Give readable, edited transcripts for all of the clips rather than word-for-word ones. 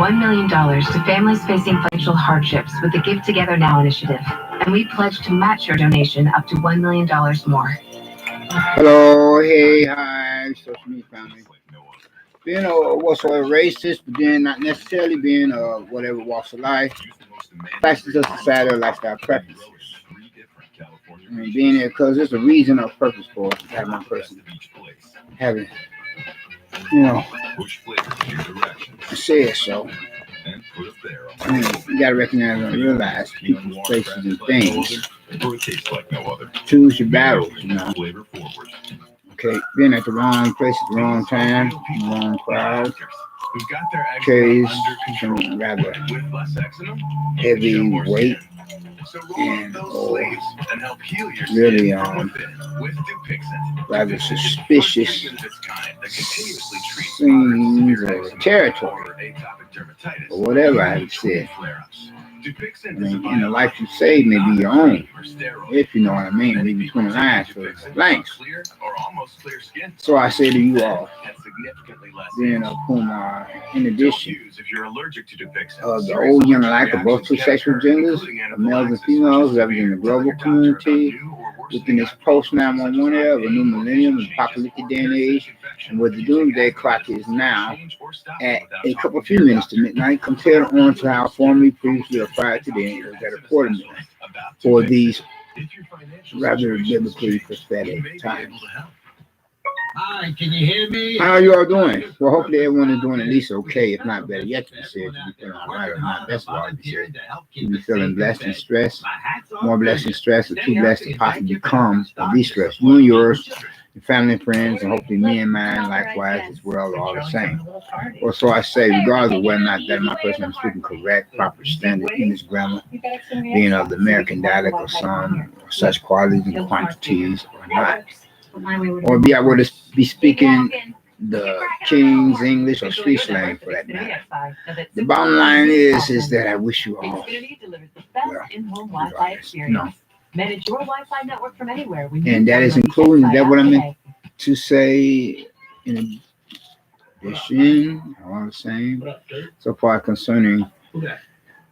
$1 million to families facing financial hardships with the Give Together Now initiative, and we pledge to match your donation up to $1 million more. Hello, hey, hi, social media family. Being whatsoever racist, but then not necessarily being whatever walks of life, factors of society or lifestyle preferences. I mean, being there because there's a reason or purpose for having one person having, say it so. I mean, you gotta recognize and realize people's places and things. Choose your battles, Okay, being at the wrong place at the wrong time, the wrong crowd, carries some rather heavy weight and really rather suspicious scenes or territory or whatever I have said. I mean, and the life you save may be your own, if you know what I mean. Read between the lines for blanks. So I say to you all, then Puma, in addition of the old young alike of both two sexual genders, males and females, representing the global community within this post 911 era of a new millennium and apocalyptic day and age, and where the doomsday clock is now at a few minutes to midnight, compared on to how formerly previously or prior to then it was at a quarter midnight for these rather biblically prophetic times. Hi, can you hear me? How are you all doing? Well, hopefully everyone is doing at least okay, if not better yet to be said, to be feeling all right or not. That's what I be said. To be feeling blessed and stressed, more blessed and stressed, or too blessed to possibly become or be stressed. You and yours, your family and friends, and hopefully me and mine, likewise, as well, are all the same. Or so I say, regardless of whether or not that my person I'm speaking correct, proper standard, English grammar, being of the American dialect or some or such qualities and quantities or not. Or be I were to be speaking the King's English or street slang for that matter. The bottom line is that I wish you all Manage your Wi-Fi network from anywhere. And that is including that what I meant to say in addition, all the same, so far concerning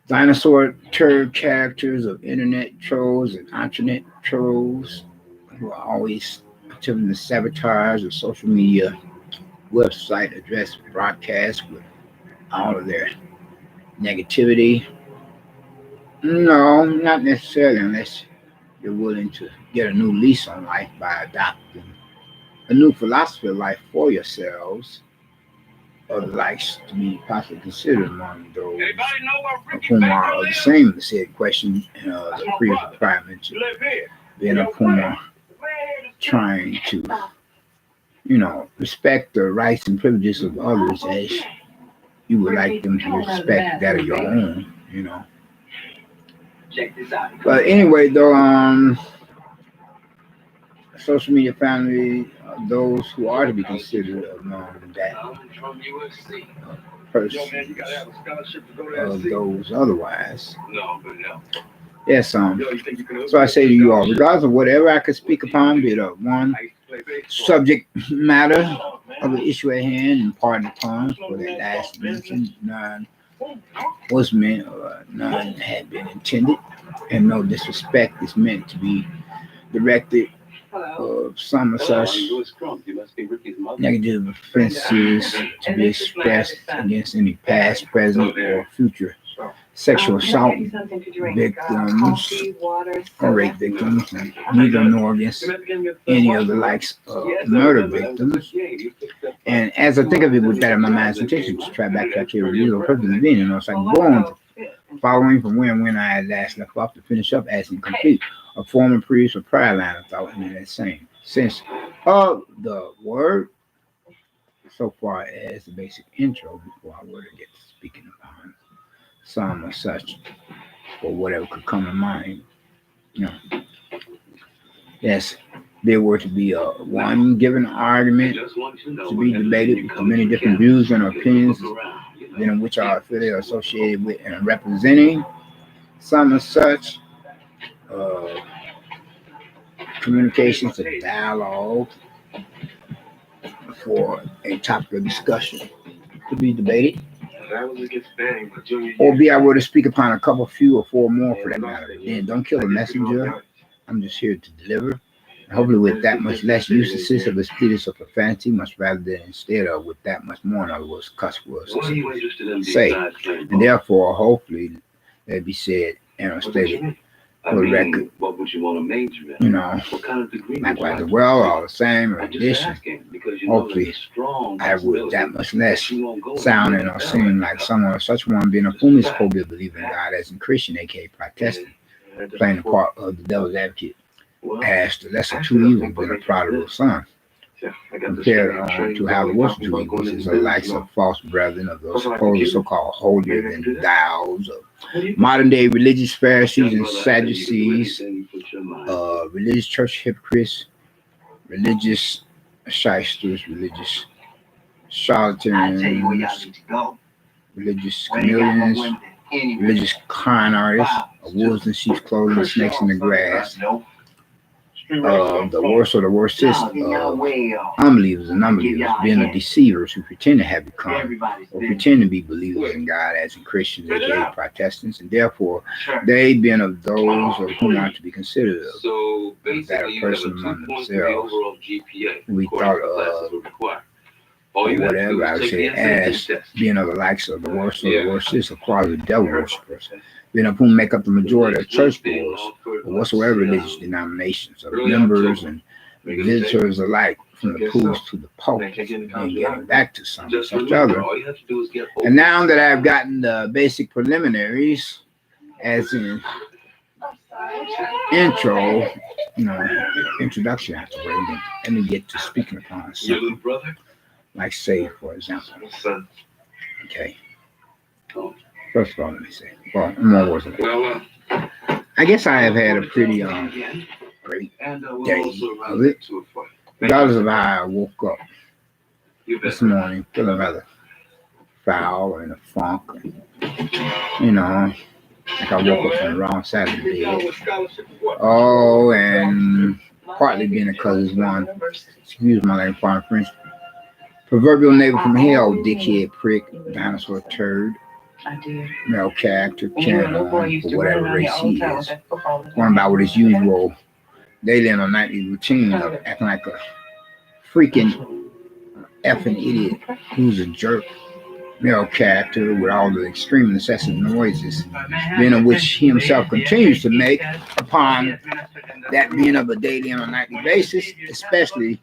dinosaur turd characters of internet trolls and internet trolls who are always attempting to sabotage a social media website address broadcast with all of their negativity. No, not necessarily, unless you're willing to get a new lease on life by adopting a new philosophy of life for yourselves, or the likes to be possibly considered among those of whom are the same said question the previous prior mentioned, being a Puma trying to, respect the rights and privileges of others as you would like them to respect that of your own, Check this out. But anyway, though, social media family, those who are to be considered among that persons of those otherwise. Yes, so I say to you all, regardless of whatever I could speak upon, be it one subject matter of the issue at hand, and pardon upon for that last mention, none was meant or none had been intended, and no disrespect is meant to be directed of some of such negative offenses to be expressed against any past, present, or future sexual assault victims or rape victims, and neither nor against any of the likes of murder victims. And as I think of it with that in my mind's intention to try back to actually review the purpose of being, so I can go on following from where and when I had last left off to finish up as incomplete a former previous or prior line of thought in that same sense of the word, so far as the basic intro before I were to get to speaking upon some or such or whatever could come to mind. Yes, there were to be one given argument to be debated with many different views and opinions, in which are affiliated or associated with and representing some of such communications and dialogue for a topic of discussion to be debated or be I were to speak upon a couple, few, or four more for that matter. Then don't kill the messenger. I'm just here to deliver. And hopefully with that much less usages of expletive or profanity, much rather than instead of with that much more, in other words, cuss words, say. And therefore, hopefully, let be said and stated for the record, you know, likewise, well, all the same, in addition, hopefully, I would that much less sounding or seeming like someone or such one being a whom is supposed to believe in God as in Christian, aka Protestant, playing the part of the devil's advocate, as the lesser two evils being a prodigal son. Compared to how the worst two evils is the likes of false brethren, of those supposed so-called holier than thous, of modern day religious Pharisees and Sadducees, religious church hypocrites, religious shysters, religious charlatans, religious chameleons, religious con artists, of wolves in sheep's clothing, snakes in the grass, the worst or the worstest unbelievers and unbelievers, being the deceivers who pretend to have become or pretend to be believers in God as in Christians, aka Protestants, and therefore they being of those of whom are to be considered of that a person among themselves we thought of or whatever I would say as being of the likes of the worst or the worstest of quality devil worshippers, being of whom make up the majority of church boys or whatsoever religious denominations of members and visitors alike, from the pools to the pulpit, and getting back to some such other. And now that I've gotten the basic preliminaries, as in intro, you know, introduction out the way, let me get to speaking upon something. Like say, for example, okay. First of all, let me say, well, more words of it. I guess I have had a pretty great day of it. Regardless of how I woke up this morning, feeling rather foul and a funk, and, you know, like I woke up from the wrong side of the bed. Oh, and partly being because it's one, excuse my language, foreign French, proverbial neighbor from hell, dickhead, prick, dinosaur turd, male character, carrying on for whatever race he is, going about with his usual daily and nightly routine of acting like a freaking effing idiot who's a jerk, male character with all the extreme incessant noises, being of which he himself continues to make upon that being of a daily and a nightly basis, especially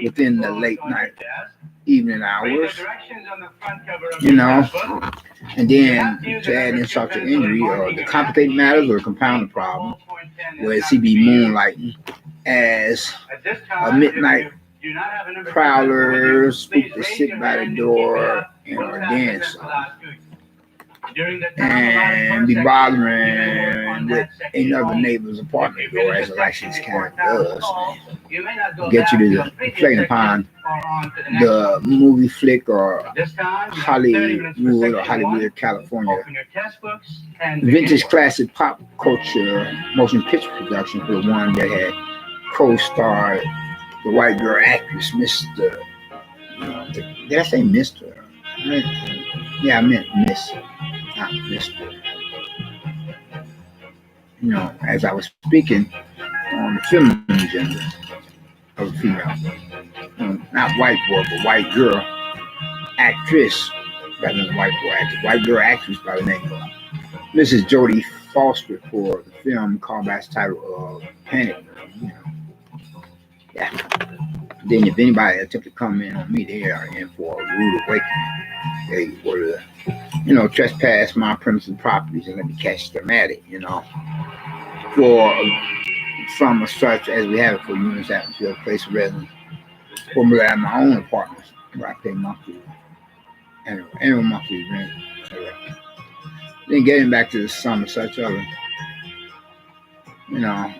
within the late night evening hours, you know, and then to add insult to injury or the complicated matters or compound the problem, whereas he be moonlighting as a midnight prowler, spook to sit by the door and or dance and be bothering with another neighbor's apartment door as Alexis kind of does. Get you to reflect upon the movie flick or Hollywood or Hollywood, California vintage classic pop culture motion picture production for the one that had co-starred the white girl actress, Mr. Did I say Mr.? Yeah, I meant Miss, not Mr. You know, as I was speaking on the feminine gender of a female, not white boy, but white girl actress, rather than white boy actress, white girl actress by the name of Mrs. Jodie Foster for the film called by its title of Panic. You know, yeah. Then if anybody attempt to come in on me, they are in for a rude awakening. They were to, you know, trespass my premises properties and let me catch them at it, you know, from such as we have it for units, atmosphere, place of residence, for me at my own apartment where I pay monthly, annual monthly rent. Then getting back to the summer, such other, you know,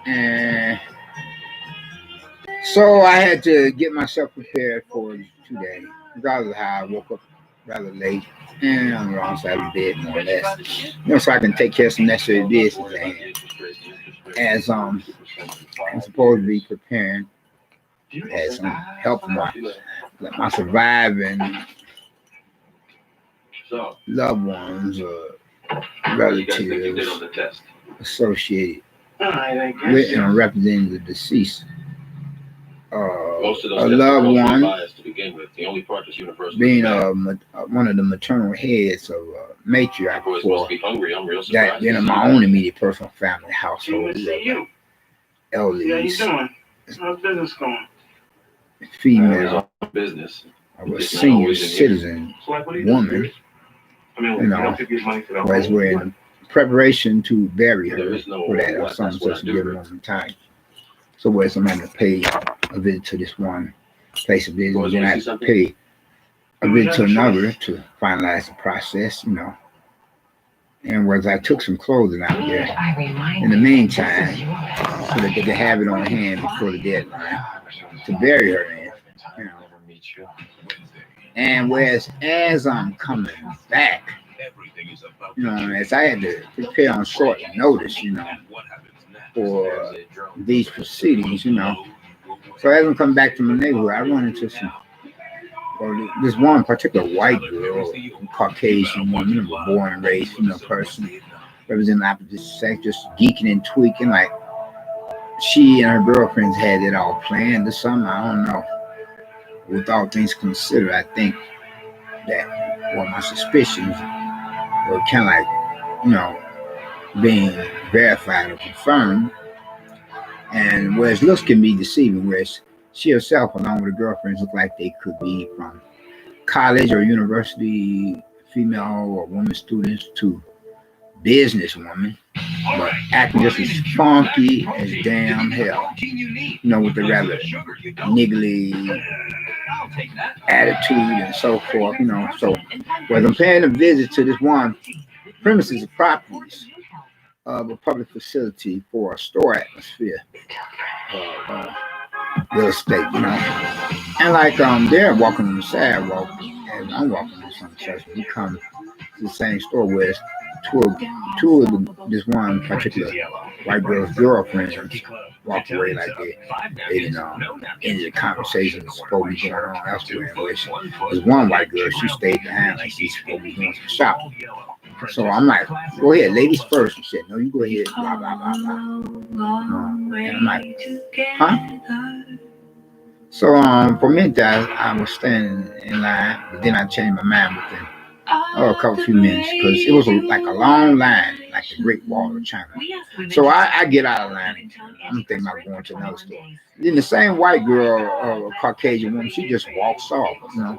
and so I had to get myself prepared for today, regardless of how I woke up rather late and on the wrong side of the bed, more or less. You know, so I can take care of some necessary business at hand. As I'm supposed to be preparing, as I'm helping my surviving So, loved ones or what do you guys think you did relatives on the test? associated I guess with and representing the deceased. Most of A those tests are loved culturally one biased to begin with. The only part that's universal being is one of the maternal heads of matriarch boys for must be hungry. I'm real that surprised. being in my own immediate personal family household. Good to see you. Elderly, How you doing? How's business going? female, Business. of a senior citizen woman, I mean, you know, to give money to the whereas we're in preparation to bury There her is no for that or what, some that's what such I do. given moment time. So whereas I'm having to pay a visit to this one place of business, Boys, then I wanna have see to pay a visit to another to finalize the process, you know. And whereas I took some clothing out there in the meantime, so that they could have it on hand before the deadline to bury her in, you know. And whereas as I'm coming back, you know, as I had to prepare on short notice, you know, for these proceedings, you know. So as I'm coming back to my neighborhood, I run into this one particular white girl, Caucasian woman, born and raised female person, representing the opposite sex, just geeking and tweaking like she and her girlfriends had it all planned or something. I don't know. With all things considered, I think that my suspicions were kind of like, you know, being verified or confirmed. And whereas looks can be deceiving, whereas she herself, along with her girlfriends, look like they could be from college or university female or woman students to businesswoman, but acting just as funky as damn hell, you know, with the rather niggly attitude and so forth, you know. So whereas I'm paying a visit to this one premises of properties of a public facility for a store atmosphere, real estate, you know. And like they're walking on the sidewalk and I'm walking on some such, we come to the same store where two of this one particular white girl's girlfriends walked away like they didn't end the conversation was supposed to be going on elsewhere, in which there's one white girl, she stayed behind like she's supposed to be doing some shopping. So I'm like, go ahead, ladies first. She said, no, you go ahead, blah, blah, blah, blah. And I'm like, huh? So for a minute, I was standing in line, but then I changed my mind within a few minutes because it was like a long line, like the Great Wall of China. So I get out of line. I'm thinking about going to another store. Then the same white girl, Caucasian woman, she just walks off, you know.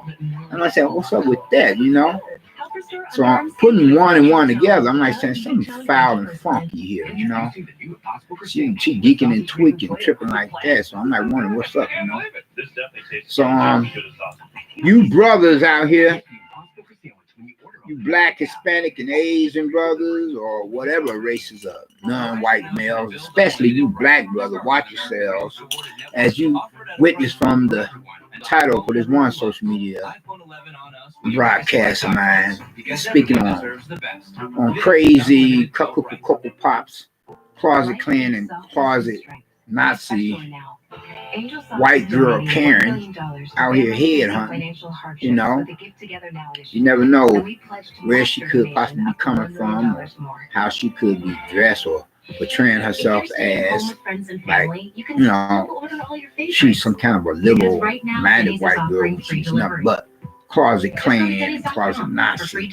And I said, what's up with that, you know? So I'm putting one and one together. I'm like saying something foul and funky here, you know. She geeking and tweaking, tripping like that. So I'm like wondering what's up, you know. So you brothers out here, you black, Hispanic, and Asian brothers, or whatever races of non-white males, especially you black brothers, watch yourselves as you witness from the title for this one social media broadcast of mine, speaking on crazy Cocoa Pops, CLOSET-KLAN, and closet Nazi white girl Karen out here head hunting. You know, you never know where she could possibly be coming from, or how she could be dressed, or portraying herself as like, you know, she's some kind of a liberal-minded white girl when she's nothing but CLOSET-KLAN and closet Nazi.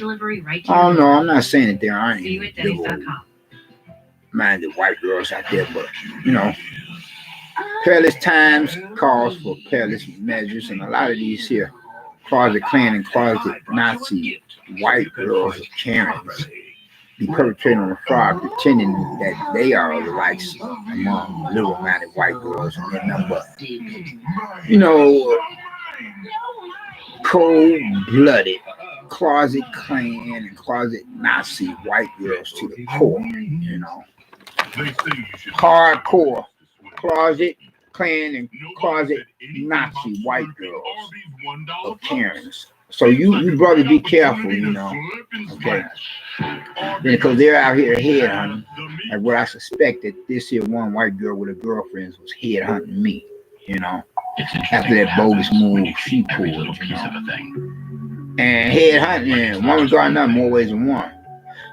Oh no, I'm not saying that there aren't any liberal-minded white girls out there, but you know, perilous times calls for perilous measures, and a lot of these here CLOSET-KLAN and closet Nazi white girls or Karens be perpetrating on the fraud, pretending that they are the likes among liberal-minded white girls, and they're nothing but, you know, cold-blooded CLOSET-KLAN and closet Nazi white girls to the core, you know, hardcore CLOSET-KLAN and closet Nazi white girls of Karens. So you brothers be careful, you know, okay? Because they're out here head hunting, like what I suspected this here one white girl with her girlfriends was head hunting me, you know, after that bogus move she pulled, you know. and head hunting, and one regard another more ways than one.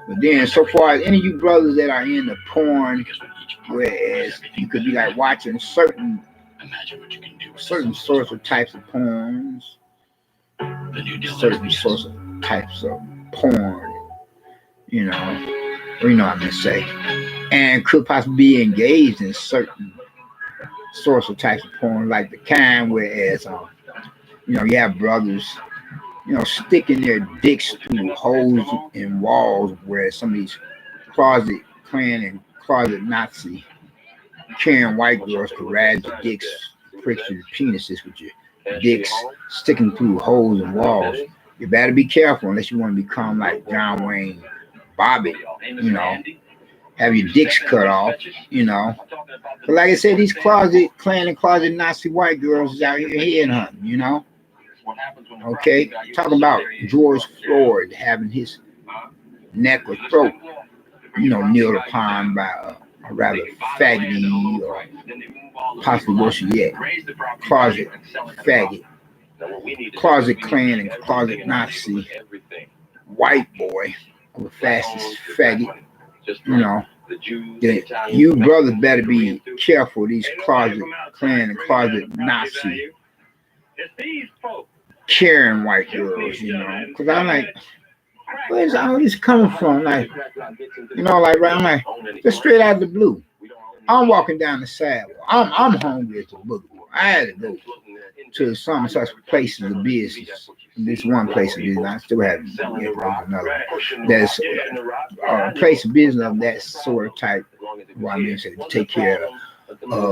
But then, so far as any of you brothers that are in the porn, whereas you could be like watching certain sorts of types of porns, certain sorts of types of porn, you know what I'm gonna say, and could possibly be engaged in certain sorts of types of porn, like the kind whereas you have brothers, sticking their dicks through holes in walls, where some of these CLOSET-KLAN and closet Nazi carrying white girls could ride your dicks, prick your penises with your dicks sticking through holes in walls. You better be careful unless you want to become like John Wayne Bobbitt, have your dicks cut off, But like I said, these CLOSET-KLAN and closet Nazi white girls is out here head hunting, Okay, talk about George Floyd having his neck or throat, kneeled upon by a rather faggoty, or possibly worse yet, closet faggot, CLOSET-KLAN and closet Nazi white boy of a fascist faggot. You brothers better be careful of these CLOSET-KLAN and closet Nazi carrying white girls, because I'm like, where's all this coming from? Like, I'm like, just straight out of the blue. I'm walking down the sidewalk. I'm hungry at the book. I had to go to some such places of business. This one place of business, I still haven't yet another. There's a place of business of that sort of type, where I mean, to take care of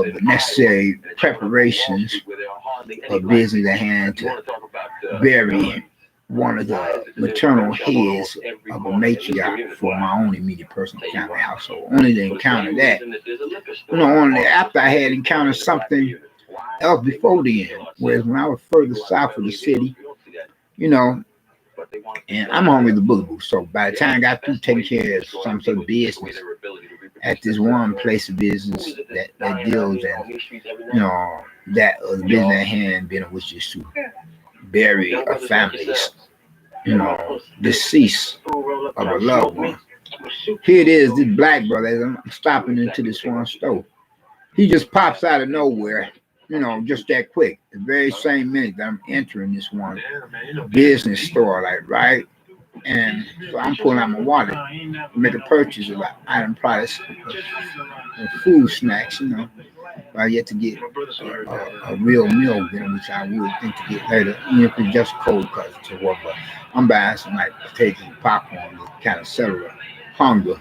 the necessary preparations of business at hand to bury one of the maternal heads of a matriarch for my own immediate personal family household. Only to encounter that, only after I had encountered something else before then. Whereas when I was further south of the city, and I'm hungry the boogaboo. So by the time I got through taking care of some sort of business at this one place of business that deals in, that business at hand, being which is to bury a family's, deceased of a loved one. Here it is, this black brother, as I'm stopping into this one store. He just pops out of nowhere, just that quick. The very same minute that I'm entering this one business store, like, right? And so I'm pulling out my wallet to make a purchase of item products, of food snacks, I yet to get a real meal, which I would think to get later, even if it's just cold cuts to work. But I'm buying some like potatoes and popcorn to kind of settle the hunger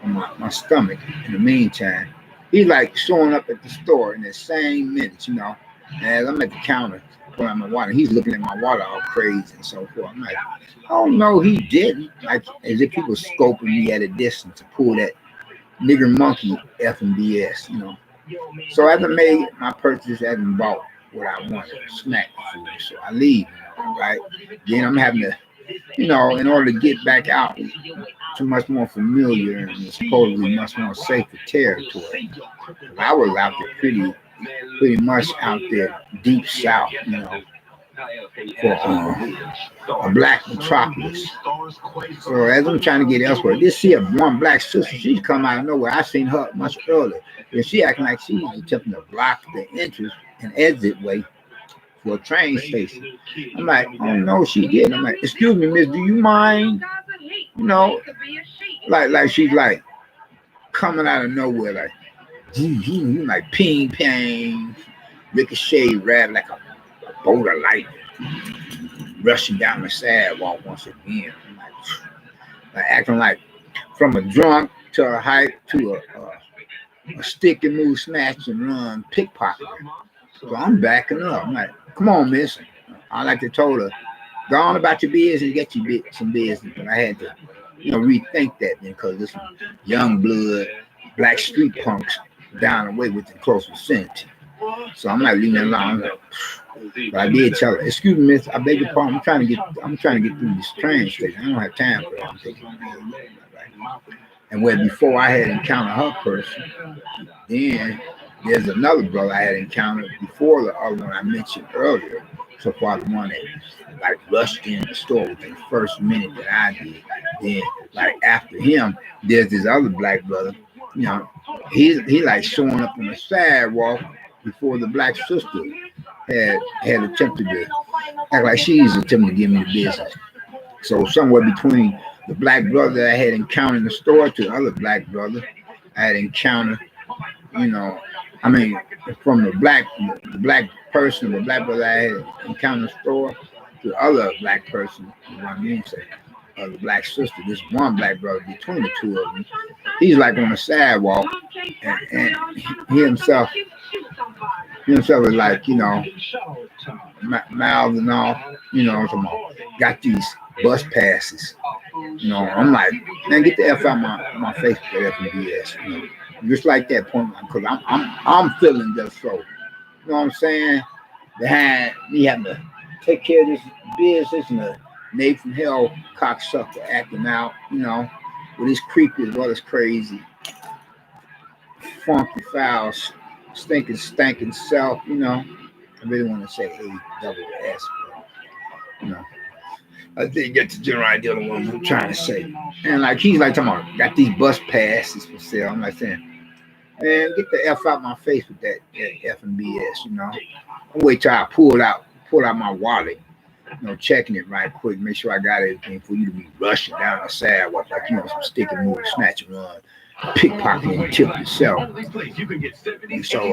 on my stomach. In the meantime, he's like showing up at the store in the same minute, and as I'm at the counter pulling out my wallet, he's looking at my wallet all crazy and so forth. I'm like, oh no, he didn't. Like as if he was scoping me at a distance to pull that nigger monkey F&BS, So as I made my purchase, I hadn't bought what I wanted, snack food. So I leave, right? Then I'm having to, in order to get back out to much more familiar and supposedly much more safer territory. I was out there pretty much out there deep south, for a black metropolis. So as I'm trying to get elsewhere, this here one black sister, she's come out of nowhere. I seen her much earlier. And she acting like she's attempting to block the entrance and exit way for a train station. I'm like, oh no, she didn't. I'm like, excuse me, miss, do you mind? Like she's like coming out of nowhere, like ping pang, ricochet, rap like a bolt of light, rushing down the sidewalk once again. Like acting like from a drunk to a hype to a stick and move, snatch and run pickpocket. So I'm backing up. I'm like, come on, miss. I like to told her, go on about your business and get you some business. But I had to, rethink that then, because this young blood, black street punks down the way within close vicinity. So I'm not leaving it alone. But I did tell her, excuse me, miss, I beg your pardon. I'm trying to get through this train station. I don't have time for that. I'm taking and where before I had encountered her person, then there's another brother I had encountered before the other one I mentioned earlier. so far the one that like rushed in the store within the first minute that I did. Then like after him, there's this other black brother. You know, he like showing up on the sidewalk before the black sister had attempted to act like she's attempting to give me the business. So somewhere between the black brother I had encountered in the store to the other black brother I had encountered, you know, I mean, from the black person, the black brother I had encountered in the store to the other black person, you know what I mean? So, the black sister, this one black brother between the two of them, he's like on the sidewalk, and he himself is like, you know, mouthing off, you know, got these bus passes. You know, I'm like, man, get the F out my face for FBS, you know, just like that point, because I'm feeling just so, you know what I'm saying? Behind me having to take care of this business and the Nate from hell cocksucker acting out, you know, with his creepy as well as crazy, funky, foul, stinking self, you know. I really want to say ASS, but, you know. I didn't get the general idea of what I'm trying to say. And like he's like talking about got these bus passes for sale. I'm like saying, man, get the F out my face with that F and BS, you know. I'll wait till I pull out my wallet, you know, checking it right quick, make sure I got everything for you to be rushing down the sidewalk like, you know, some stick and move, snatch and run, pickpocket and tip yourself. And so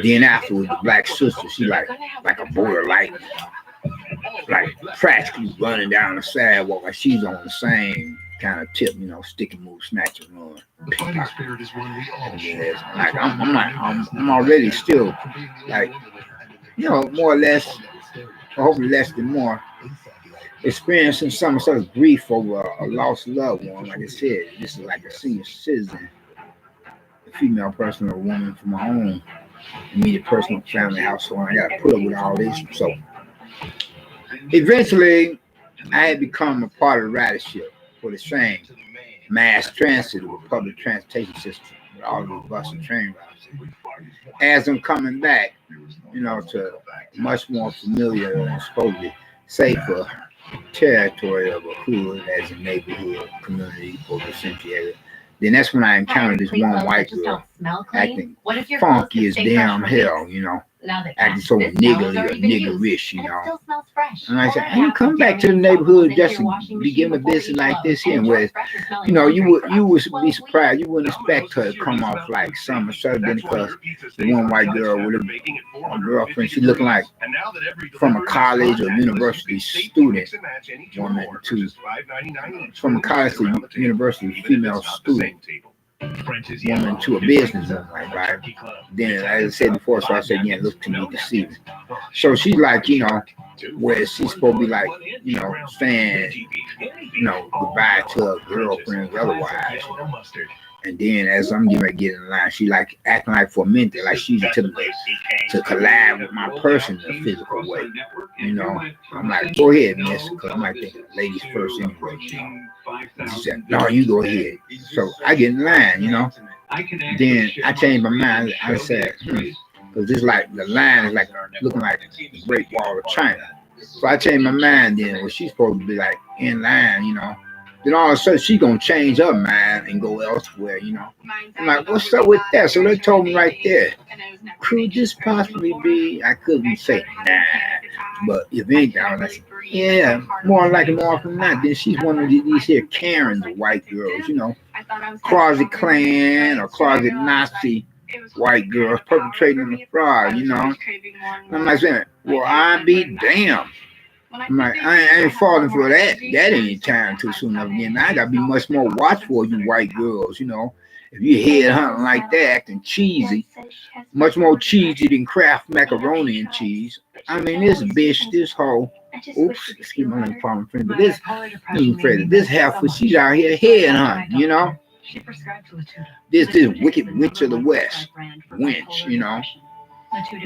then afterwards, the black sister, she like a border light. Like practically running down the sidewalk like she's on the same kind of tip, you know, stick and move, snatch and run. Like I'm already still like, you know, more or less, or hopefully less than more, experiencing some sort of grief over a lost loved one. Like I said, this is like a senior citizen, a female person or woman from my own immediate personal family household. I got to put up with all this. So eventually, I had become a part of the ridership for the same mass transit or public transportation system with all the bus and train routes. As I'm coming back, you know, to much more familiar and supposedly safer territory of a hood as a neighborhood community for the Vicinity area, then that's when I encountered this one white girl acting funky as damn hell, you know. Acting so niggly or niggerish, you know. And I said, I ain't come back to the neighborhood just to be given a business like this here. Where, you know, you would be surprised. You wouldn't expect her to come off like Summer Southern because the one white girl with a girlfriend, she looked like from a college or university student woman to from a college to university female student woman to a business woman, right? Then, as I said before, so I said, yeah, look to me deceiving. So she's like, you know, where she's supposed to be like, you know, saying, you know, goodbye to her girlfriend otherwise. And then as I'm getting ready to get in line, she like acting like for a minute, like she's attempting to collide with my person in a physical way. You know, I'm like, go ahead, miss, because I'm like thinking ladies first anyway. You know? She said, no, you go ahead. So I get in line, you know. Then I changed my mind. I said, because this like the line is like looking like the Great Wall of China. So I changed my mind then. Well, she's supposed to be like in line, you know. Then all of a sudden she gonna change her mind and go elsewhere, you know. I'm like, what's up with that? So they told me right there, could this possibly be? I couldn't say nah, but if anything, I was like, yeah, more like more often than not. Then she's one of these here Karens, white girls, you know, CLOSET-KLAN or closet Nazi white girls perpetrating the fraud, you know. And I'm like saying, well, I be damned. I'm like, I ain't falling for that anytime too soon enough again. I gotta be much more watchful of you white girls, you know. If you head hunting like that, acting cheesy, much more cheesy than Kraft macaroni and cheese. I mean, this bitch, this hoe, oops, excuse my name, friend, but this heifer, she's out here head hunting, you know. This wicked witch of the West, wench, you know,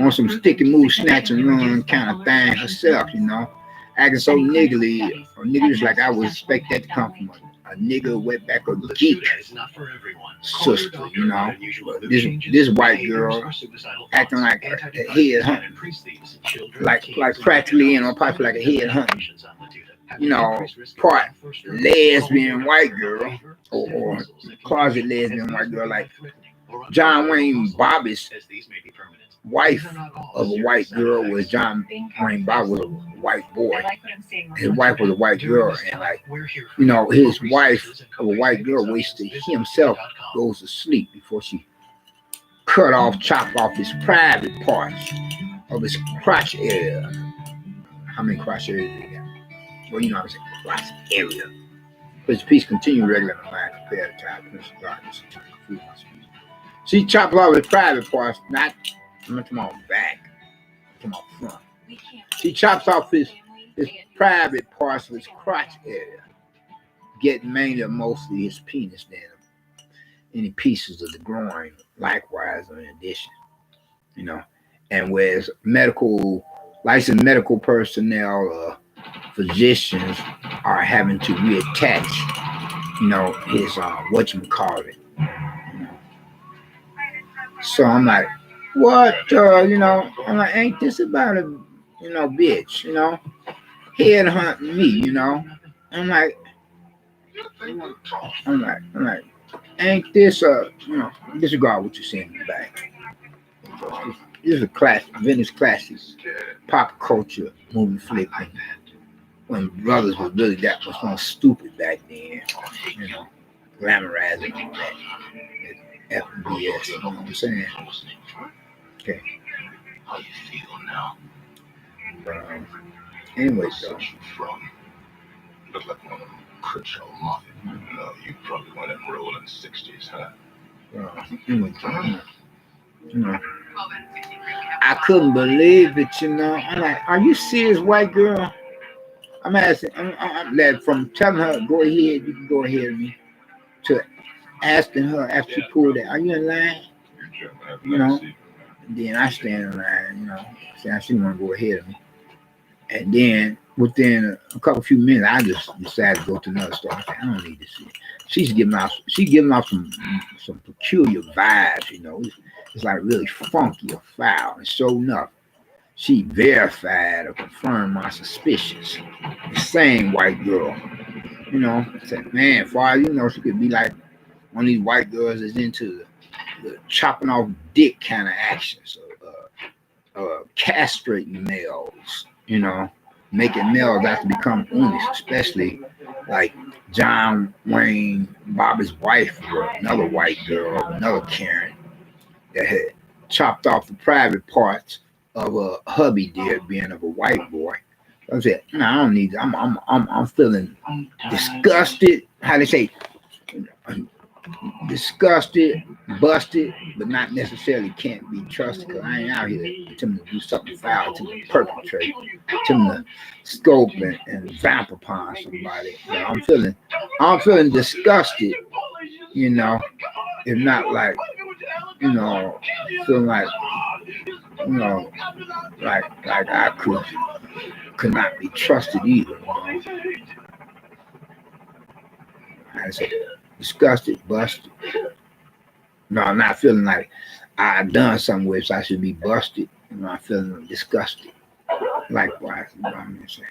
on some sticky move, snatch and run kind of thing herself, you know. Acting so niggly or niggerish like I would expect that to come from a a nigga, wetback, or The geek truth is not for everyone. sister, you know. This white girl acting like a headhunter, like practically, you know, probably like a headhunter, you know, part lesbian white girl or closet lesbian white girl, like John Wayne Bobbitt's wife of a white girl was John Wayne Bobbitt was a white boy. His wife was a white girl, and like, you know, his wife of a white girl wasted himself goes to sleep before she chopped off his private parts of his crotch area. How many crotch areas did he got? Well, you know what I'm saying, crotch area. But his piece continue regular line compared to time. She chopped off his private parts, not I'm talking about back, I'm talking about front. She chops off his private parts of his crotch area, getting mainly mostly his penis, then any pieces of the groin, likewise, in addition, you know. And whereas licensed medical personnel, physicians are having to reattach, you know, his whatchamacallit, you know. So I'm like, what, you know, I'm like, ain't this about a, you know, bitch, you know, headhunting me, you know. I'm like, ain't this, you know, disregard what you're saying in the back. This is a vintage classic pop culture movie flick when brothers was really that much more stupid back then, you know, glamorizing all that FBS, you know what I'm saying? Okay. How you feel now? Anyway, though. Look like one of them crypto mafia. No, you probably want to roll in the 60s, huh? Anyway, you know, I couldn't believe it, you know. I'm like, are you serious, white girl? I'm asking, I'm like, from telling her, go ahead, you can go ahead with me, to asking her after she pulled that, are you in line? You know, and then I stand in line, you know, saying she want to go ahead of me. And then within a few minutes, I just decided to go to another store. I said, I don't need this shit. She's giving off some peculiar vibes, you know. It's like really funky or foul. And sure enough, she verified or confirmed my suspicions. The same white girl, you know. I said, man, far as you know, she could be like one of these white girls that's into the chopping off dick kind of actions, castrating males, you know, making males have to become honest, especially like John Wayne Bobbitt's wife, or another white girl, another Karen, that had chopped off the private parts of a hubby dear being of a white boy. I said, no, I don't need that. I'm feeling disgusted. How they say, disgusted, busted, but not necessarily can't be trusted, because I ain't out here to do something foul, to perpetrate, to scope and vamp upon somebody. So I'm feeling disgusted, you know, if not like, you know, feeling like, you know, like I could not be trusted either, you know. I said, disgusted, busted. No, I'm not feeling like I've done something which I should be busted. You know, I'm feeling disgusted. Likewise, you know what I'm saying.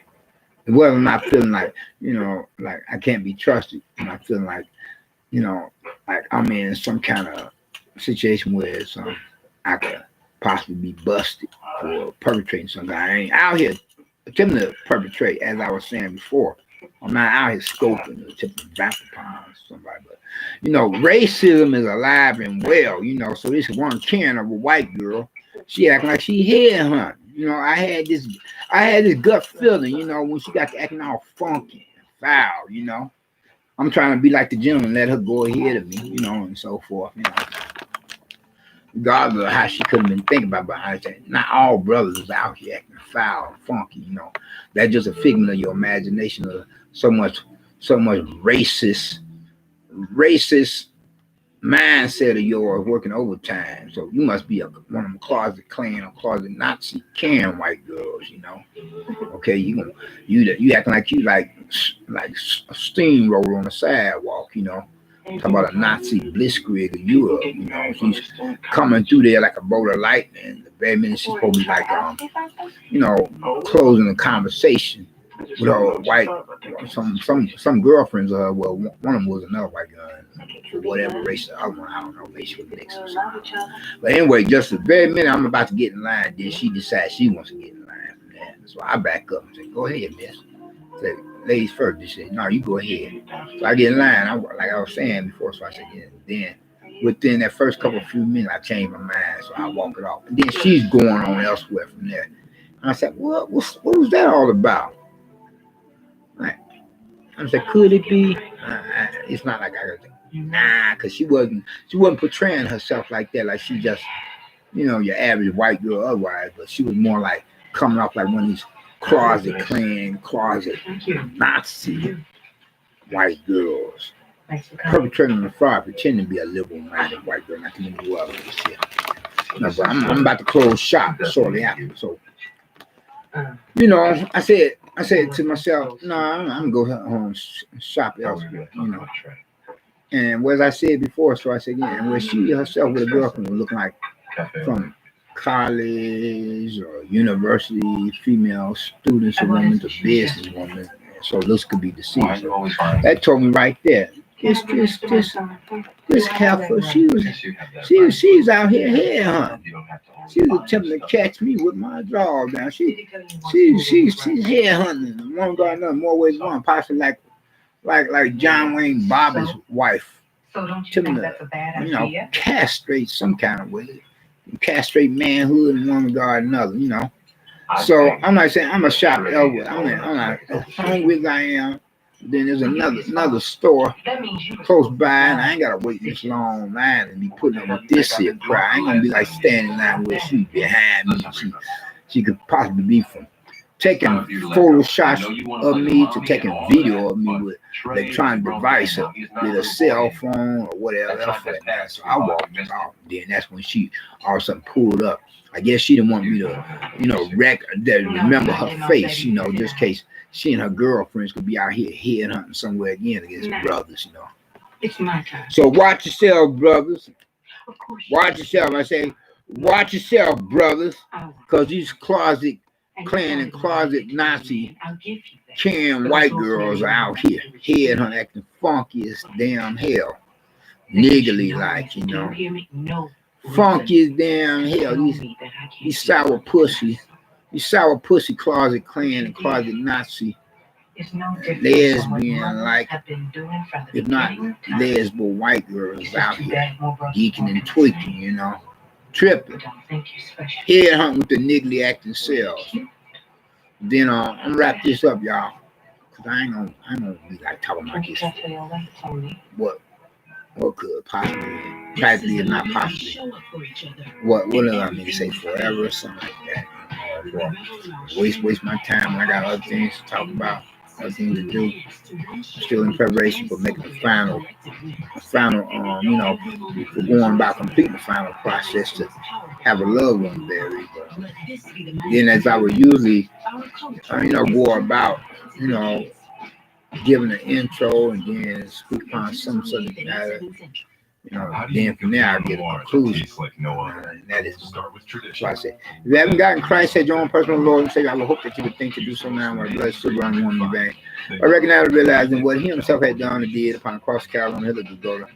Well, I'm not feeling like, you know, like I can't be trusted. I'm not feeling like, you know, like I'm in some kind of situation where I could possibly be busted for perpetrating something. I ain't out here attempting to perpetrate, as I was saying before. I'm not out here scoping or attempting to vamp upon somebody, but you know, racism is alive and well, you know. So this one Karen of a white girl, she acting like she headhunting. You know, I had this gut feeling, you know, when she got to acting all funky and foul, you know. I'm trying to be like the gentleman, let her go ahead of me, you know, and so forth, you know. Regardless of how she could have been thinking about, but I said, not all brothers is out here acting foul and funky, you know. That's just a figment of your imagination of so much racist mindset of yours working overtime. So you must be one of them closet Klan or closet Nazi Karen white girls, you know. Okay, you acting like you like a steamroller on the sidewalk, you know. Talk about a Nazi blitzkrieg of Europe, you know. She's coming through there like a bolt of lightning. The very minute she's supposed to be like, you know, closing the conversation with her white, some girlfriends of her. Well, one of them was another white girl, for whatever race the other one, I don't know, maybe she was mixed or something. But anyway, just the very minute I'm about to get in line, then she decides she wants to get in line from that. So I back up and say, "Go ahead, miss." Say, "Ladies first." She said, "No, you go ahead." So I get in line, like I was saying before, so I said, "Yeah." Then within that first few minutes, I changed my mind, so I walk it off. And then she's going on elsewhere from there. And I said, what was that all about? I said, could it be? It's not like I could think. Nah, because she wasn't portraying herself like that, like she just, you know, your average white girl otherwise, but she was more like coming off like one of these closet Klan, closet Nazi white girls. Perpetrating the fraud, pretending to be a liberal-minded white girl, not too many others. No, but I'm about to close shop shortly after. So, you know, I said to myself, no, I'm gonna go home shop elsewhere, you know. And as I said before, so I said, yeah, and when she herself with a girlfriend was looking like from college or university, female students or women to business woman, so looks could be deceived. So that told me right there. This heifer, she's out here headhunting. She was attempting to catch me with my drawers down. She's headhunting. One guy, another, more ways than one. Possibly like John Wayne Bobby's wife. So don't you think that's a bad idea? You know, castrate some kind of way. Castrate manhood in one regard or another, you know. So I'm not saying I'm a shop elsewhere. I'm not as hungry as I am. Then there's another store close by, and I ain't gotta wait this long line and be putting up with this here crowd. I ain't gonna be like standing in line where she's behind me. She could possibly be from taking photo shots of me to taking video of me with electronic device with a cell phone or whatever else for that matter. So I walked off. Then that's when she all of a sudden pulled up. I guess she didn't want me to, you know, remember her face, you know, just in case she and her girlfriends could be out here headhunting somewhere again against brothers, you know. It's my turn. So watch yourself, brothers. Watch yourself. I say, watch yourself, brothers, because these closet Klan and closet Nazi Karen white girls are out here headhunting, acting funky as damn hell, niggly like, you know. Funky as damn hell. These sour pussy closet Klan and closet Nazi lesbian like, if not lesbian white girls out here geeking and tweaking, you know, tripping, headhunting with the niggly acting selves. Then I'm wrap this up, y'all, cause I ain't gonna be like talking about this. What could possibly, practically or not possibly, what do I mean to say, forever or something like that? Waste my time when I got other things to talk about, other things to do. Still in preparation for making the final, you know, for going about completing the final process to have a loved one buried. But then as I would usually, you know, go about, you know, giving an intro and then speak upon some sort of matter, you know, then from there I get a conclusion. And that is, so I say, if you haven't gotten Christ as your own personal Lord and Savior, I will hope that you would think to do so now. My blood still running warm in the vein. I recognize and realizing what he himself had done and did upon the cross of Calvary on the hill of Golgotha.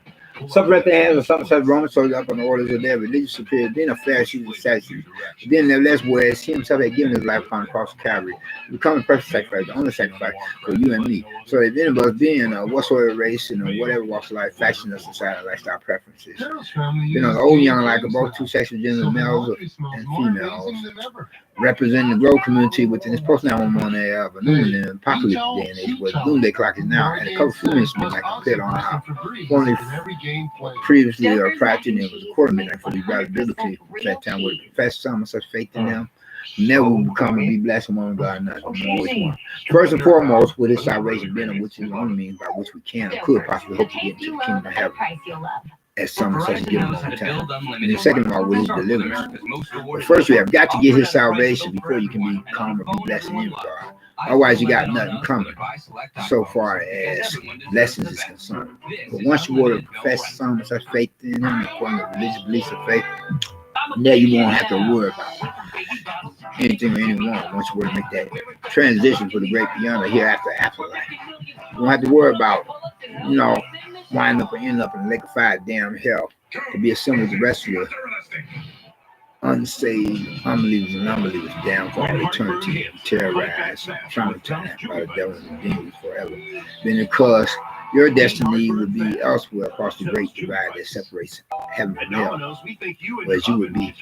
Suffer at the hands of some such Roman soldiers up on the orders of their religious superiors, then of Pharisees and Sadducees. Then nevertheless, whereas he himself had given his life upon the cross of Calvary, becoming the perfect sacrifice, the only sacrifice for you and me. So if any of us being whatsoever race and whatever walks of life, fashion us inside our lifestyle preferences. You know, the old and young alike of both two sexual genders, males and females, representing the growth community within this post-911 era of a new and popular day and age where the doomsday clock is now, and a couple few minutes like compared on how only previously or prior to them was a quarter midnight for the reliability at that time would profess some of such faith in them. Never will become and be blessed among God, not always one. First and foremost, with his salvation being, which is the only means by which we can or could possibly hope to get into the kingdom of heaven. as some such given one time. And the second of all, with his deliverance. But first, you have got to get his salvation before you can become or be blessed in any regard. Otherwise, you got nothing coming so far as blessings is concerned. But once you were to profess some such faith in him, according to religious beliefs of faith, now you won't have to worry about anything or anyone once you were to make that transition for the great beyond or hereafter afterlife. You won't have to worry about, wind up and end up in the lake of fire, damn hell, to be assembled with the rest of the unsaved unbelievers and unbelievers down for all eternity, terrorized, traumatized by the devil and the demons forever. Then because your destiny would be elsewhere across the great divide that separates heaven from hell, whereas you would be,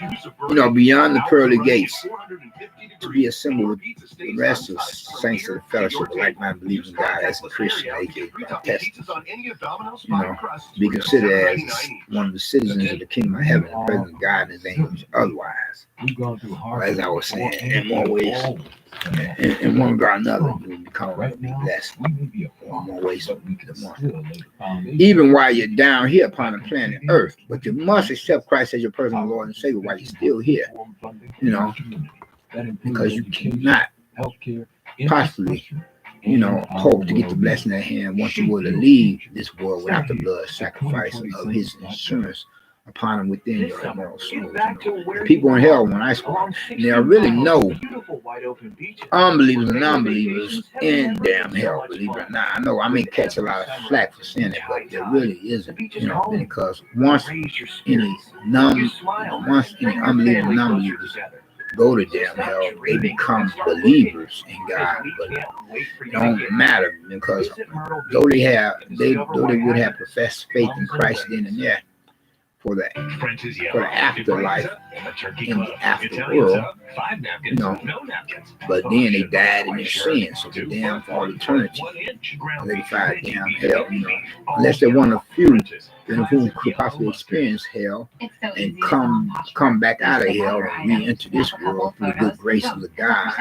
beyond the pearly gates to be assembled with the rest of saints of the fellowship of like-minded believers in God as a Christian, aka Protestants. Be considered as one of the citizens of the kingdom of heaven, the presence of God and his angels. Otherwise, as I was saying, in more ways, in one regard or another, you will become blessed in more ways than one. Even while you're down here upon the planet Earth, but you must accept Christ as your personal Lord and Savior while you're still here, because you cannot possibly, hope to get the blessing at hand once you were to leave this world without the blood sacrifice of his insurance upon them within your immoral soul. The people in hell, when I spoke, there are really no unbelievers and non-believers in damn hell, believe it or not. I know I may catch a lot of flack for saying it, but there really isn't, because once any unbelievers and non-believers go to damn hell, they become believers in God, but it don't matter, because though they would have professed faith in Christ then and there for the afterlife in the afterworld, but then they died in their sins, so they're damned for all eternity. They find damn hell, unless they're one of few who could possibly experience hell and come back out of hell and re-enter this world through the good grace of the God.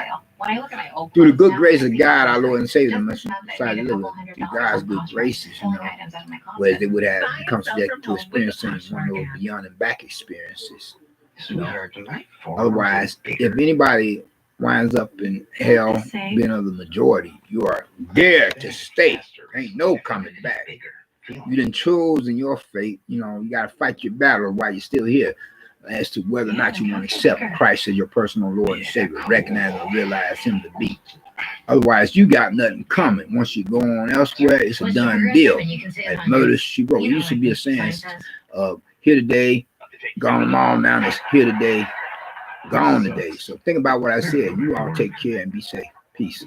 Through the good grace of God, our Lord and Savior, through God's good graces, whereas they would have become subject to experiencing one of those beyond and back experiences. Otherwise, if anybody winds up in hell being of the majority, you are there to stay. Ain't no coming back. You done chosen your fate. You got to fight your battle while you're still here as to whether or not you want to accept Christ as your personal Lord and Savior, recognize and realize him to be. Otherwise, you got nothing coming. Once you go on elsewhere, it's a done deal. As Murder She Wrote, it used to be a saying of here today, gone tomorrow. Now it's here today, gone today. So think about what I said. You all take care and be safe. Peace.